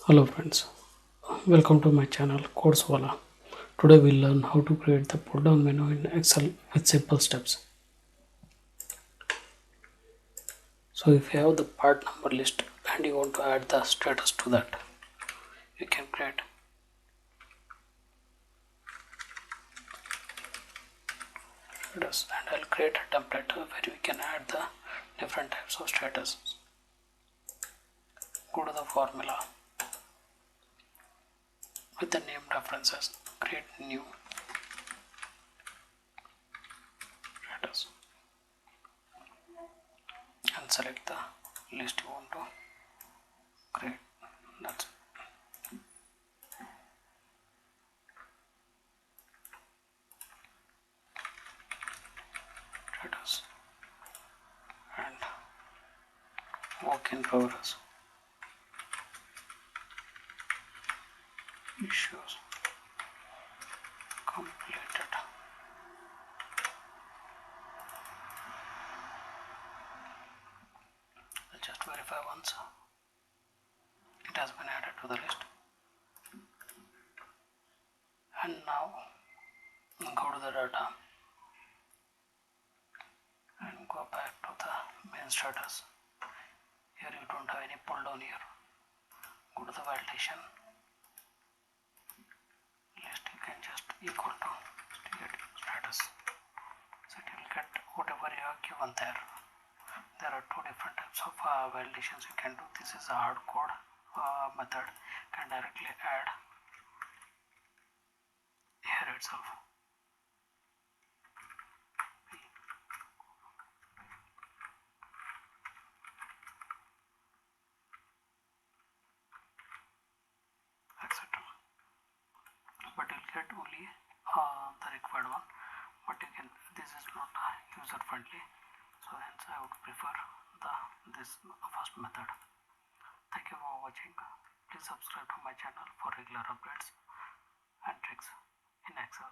Hello friends, welcome to my channel Codeswala. Today we'll learn how to create the pull down menu in Excel with simple steps. So if you have the part number list and you want to add the status to that, you can create status, and I'll create a template where we can add the different types of status. Go to the formula with the name references, create new status and select the list you want to create. That's status and work in progress, issues completed. I'll just verify once it has been added to the list. And now go to the data and go back to the main status. Here you don't have any pull down here. Go to the validation list, you can just equal to status, so it will get whatever you have given there. There are two different types of validations you can do. This is a hard code method, can directly add here itself. Etc. But you'll get only the required one. But you can, this is not user friendly, so hence I would prefer this first method. Thank you for watching. Please subscribe to my channel for regular updates and tricks in Excel.